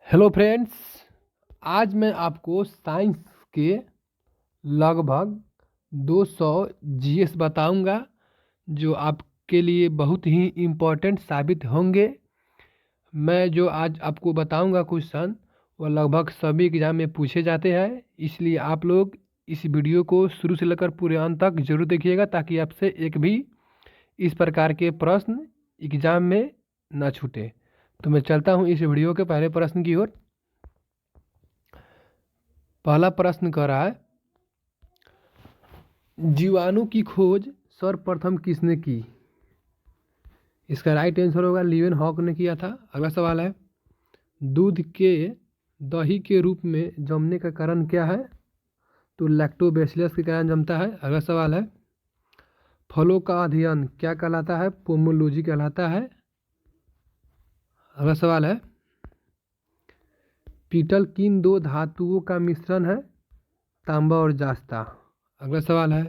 Hello friends. आज मैं आपको साइंस के लगभग 200 जीएस बताऊंगा जो आपके लिए बहुत ही इम्पोर्टेंट साबित होंगे। मैं जो आज आपको बताऊंगा क्वेश्चन वो लगभग सभी एग्जाम में पूछे जाते हैं, इसलिए आप लोग इस वीडियो को शुरू से लेकर पूरे अंत तक जरूर देखिएगा ताकि आपसे एक भी इस प्रकार के प्रश्न एग्जाम में ना छूटे। तो मैं चलता हूं इस वीडियो के पहले प्रश्न की ओर। पहला प्रश्न कर रहा है, जीवाणु की खोज सर्वप्रथम किसने की? इसका राइट आंसर होगा लीवन हॉक ने किया था। अगला सवाल है, दूध के दही के रूप में जमने का कारण क्या है? तो लैक्टोबैसिलस के कारण जमता है। अगला सवाल है, फलों का अध्ययन क्या कहलाता है? पोमोलॉजी कहलाता है। अगला सवाल है, पीतल किन दो धातुओं का मिश्रण है? तांबा और जास्ता। अगला सवाल है,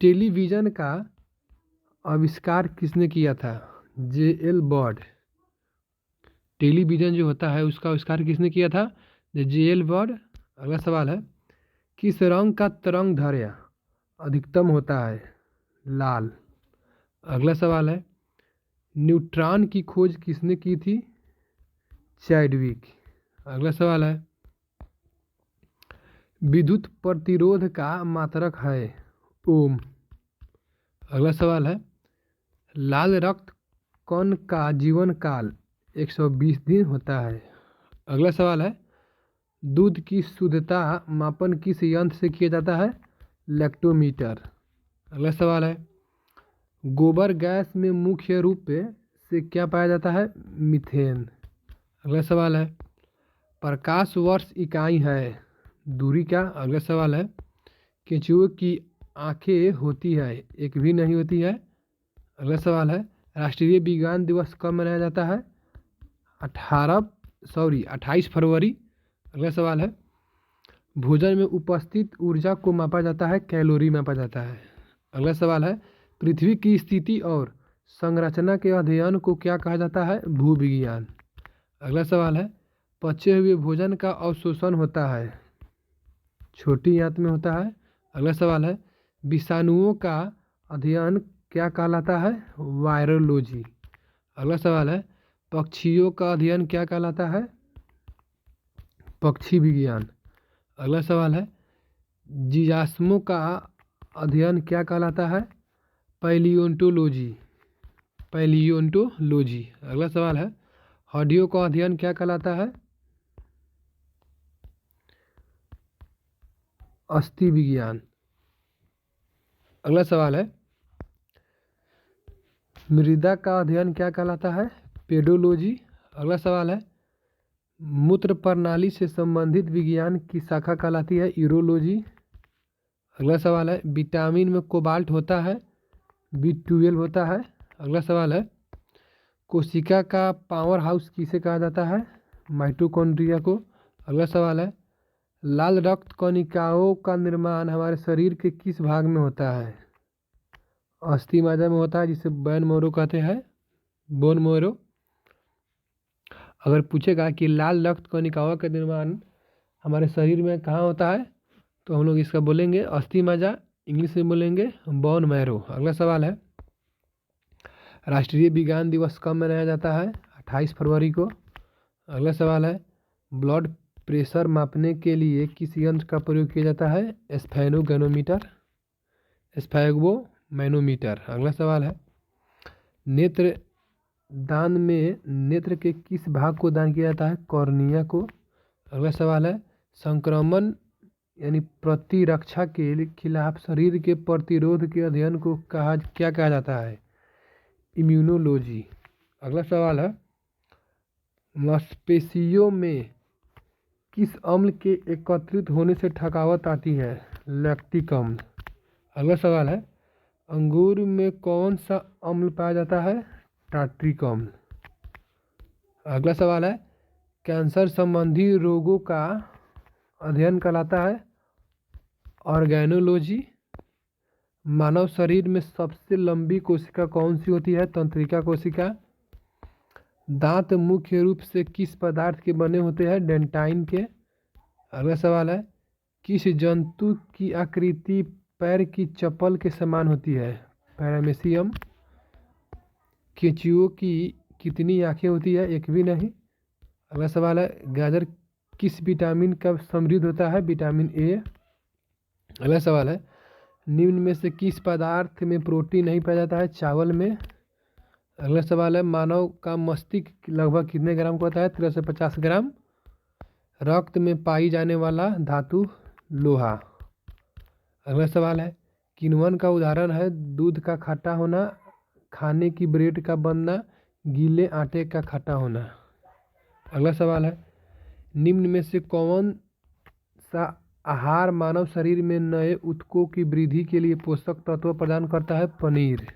टेलीविज़न का आविष्कार किसने किया था? जे.एल. बर्ड। टेलीविज़न जो होता है उसका आविष्कार किसने किया था? जे.एल. बर्ड। अगला सवाल है, किस रंग का तरंगदैर्घ्य अधिकतम होता है? लाल। अगला सवाल है, न्यूट्रॉन की खोज किसने की थी? चैडविक। अगला सवाल है, विद्युत प्रतिरोध का मात्रक है? ओम। अगला सवाल है, लाल रक्त कण का जीवन काल 120 दिन होता है। अगला सवाल है, दूध की शुद्धता मापन किस यंत्र से किया जाता है? लैक्टोमीटर। अगला सवाल है, गोबर गैस में मुख्य रूप से क्या पाया जाता है? मीथेन। अगला सवाल है, प्रकाश वर्ष इकाई है? दूरी क्या? अगला सवाल है, केंचुए की आंखें होती है? एक भी नहीं होती है। अगला सवाल है, राष्ट्रीय विज्ञान दिवस कब मनाया जाता है? 28 फरवरी। अगला सवाल है, भोजन में उपस्थित ऊर्जा को मापा जाता है? कैलोरी मापा जाता है। अगला सवाल है, पृथ्वी की स्थिति और संरचना के अध्ययन को क्या कहा जाता है? भूविज्ञान। अगला सवाल है, पचे हुए भोजन का अवशोषण होता है? छोटी आंत में होता है। अगला सवाल है, विषाणुओं का अध्ययन क्या कहलाता है? वायरोलॉजी। अगला सवाल है, पक्षियों का अध्ययन क्या कहलाता है? पक्षी विज्ञान। अगला सवाल है, जीवाश्मों का अध्ययन क्या कहलाता है? पैलियोंटोलॉजी। पैलियोंटोलॉजी। अगला सवाल है, हड्डियों का अध्ययन क्या कहलाता है? अस्थि विज्ञान। अगला सवाल है, मृदा का अध्ययन क्या कहलाता है? पेडोलॉजी। अगला सवाल है, मूत्र प्रणाली से संबंधित विज्ञान की शाखा कहलाती है? यूरोलॉजी। अगला सवाल है, विटामिन में कोबाल्ट होता है? B12 होता है। अगला सवाल है, कोशिका का पावर हाउस किसे कहा जाता है? माइटोकॉन्ड्रिया को। अगला सवाल है, लाल रक्त कणिकाओं का निर्माण हमारे शरीर के किस भाग में होता है? अस्थि मज्जा में होता है, जिसे बोन मैरो कहते हैं। Bone marrow. अगर पूछेगा कि लाल रक्त कणिकाओं का निर्माण हमारे शरीर में कहाँ होता है, तो हम लोग इसका बोलेंगे अस्थि मज्जा, इंग्लिश में बोलेंगे बोन मैरो। अगला सवाल है, राष्ट्रीय विज्ञान दिवस कब मनाया जाता है? 28 फरवरी को। अगला सवाल है, ब्लड प्रेशर मापने के लिए किस यंत्र का प्रयोग किया जाता है? स्फेनोगैनोमीटर। स्फेगमोमैनोमीटर। अगला सवाल है, नेत्र दान में नेत्र के किस भाग को दान किया जाता है? कॉर्निया को। अगला सवाल है, संक्रमण यानी प्रतिरक्षा के खिलाफ शरीर के प्रतिरोध के अध्ययन को क्या कहा जाता है? इम्यूनोलॉजी। अगला सवाल है, मांसपेशियों में किस अम्ल के एकत्रित होने से थकावट आती है? लैक्टिक अम्ल। अगला सवाल है, अंगूर में कौन सा अम्ल पाया जाता है? टार्ट्रिक अम्ल। अगला सवाल है, कैंसर संबंधी रोगों का अध्ययन कहलाता है? ऑर्गेनोलॉजी। मानव शरीर में सबसे लंबी कोशिका कौन सी होती है? तंत्रिका कोशिका। दांत मुख्य रूप से किस पदार्थ के बने होते हैं? डेंटाइन के। अगला सवाल है, किस जंतु की आकृति पैर की चप्पल के समान होती है? पैरामेसियम। केंचुओं की कितनी आंखें होती है? एक भी नहीं। अगला सवाल है, गाजर किस विटामिन का समृद्ध होता है? Vitamin A. अगला सवाल है, निम्न में से किस पदार्थ में प्रोटीन नहीं पाया जाता है? चावल में। अगला सवाल है, मानव का मस्तिष्क लगभग कितने ग्राम का होता है? 13 से 50 ग्राम। रक्त में पाई जाने वाला धातु? लोहा। अगला सवाल है, किण्वन का उदाहरण है? दूध का खट्टा होना, खाने की ब्रेड का बनना, गीले आटे का खट्टा होना। अगला सवाल है, निम्न में से कौन सा आहार मानव शरीर में नए ऊतकों की वृद्धि के लिए पोषक तत्व प्रदान करता है? पनीर।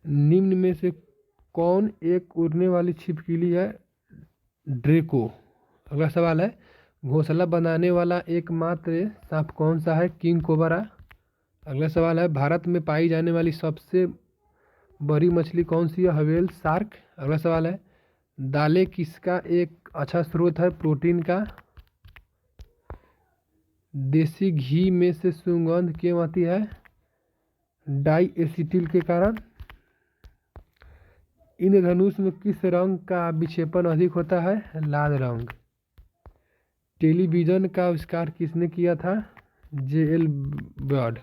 निम्न में से कौन एक उड़ने वाली छिपकली है? ड्रेको। अगला सवाल है, घोंसला बनाने वाला एकमात्र सांप कौन सा है? King cobra. अगला सवाल है, भारत में पाई जाने वाली सबसे बड़ी मछली कौन सी है? हवेल शार्क। अगला सवाल है, दालें किसका एक अच्छा स्रोत है प्रोटीन का? देसी घी में से सुगंध क्यों आती है? डाई एसिटिल के कारण। इंद्रधनुष में किस रंग का विक्षेपण अधिक होता है? लाल रंग। टेलीविजन का आविष्कार किसने किया था? जे.एल. बर्ड।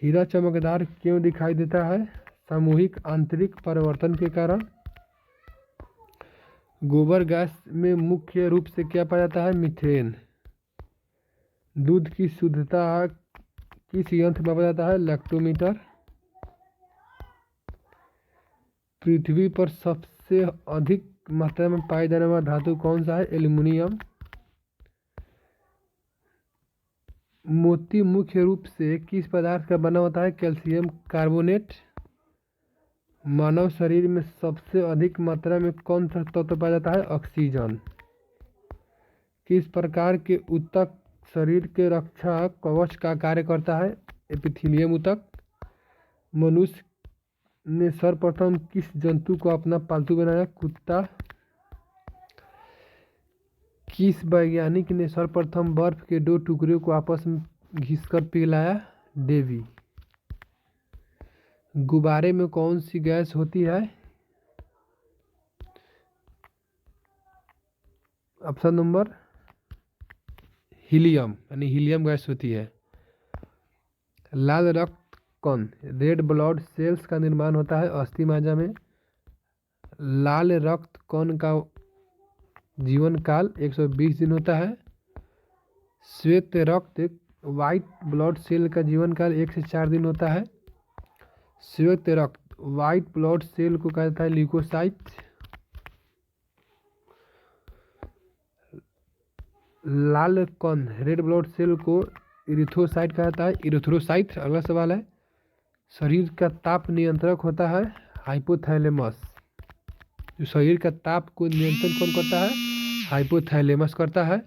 हीरा चमकदार क्यों दिखाई देता है? सामूहिक आंतरिक परिवर्तन के कारण। गोबर गैस में मुख्य रूप से क्या पाया जाता है? मीथेन। दूध की शुद्धता किस यंत्र में मापा जाता है? लैक्टोमीटर। पृथ्वी पर सबसे अधिक मात्रा में पाए जाने वाला धातु कौन सा है? एल्युमिनियम। मोती मुख्य रूप से किस पदार्थ का बना होता है? Calcium carbonate. मानव शरीर में सबसे अधिक मात्रा में कौन सा तत्व पाया जाता है? ऑक्सीजन। किस प्रकार के ऊतक शरीर के रक्षा कवच का कार्य करता है? एपिथेलियम ऊतक। मनुष्य ने सर्वप्रथम किस जंतु को अपना पालतू बनाया? कुत्ता। किस वैज्ञानिक ने सर्वप्रथम बर्फ के दो टुकड़ों को आपस में घिसकर पिघलाया? डेवी। गुब्बारे में कौन सी गैस होती है? ऑप्शन नंबर हीलियम, यानी हीलियम गैस होती है। लाल रक्त कण रेड ब्लड सेल्स का निर्माण होता है अस्थि मज्जा में। लाल रक्त कण का जीवन काल 120 दिन होता है। श्वेत रक्त व्हाइट ब्लड सेल का जीवन काल 1 से 4 दिन होता है। श्वेत रक्त व्हाइट ब्लड सेल को कहा जाता है ल्यूकोसाइट। लाल कण रेड ब्लड सेल को इरिथ्रोसाइट कहा जाता है, इरिथ्रोसाइट। अगला सवाल है, शरीर का ताप नियंत्रक होता है हाइपोथैलेमस। जो शरीर का ताप को नियंत्रण कौन करता है? हाइपोथैलेमस करता है।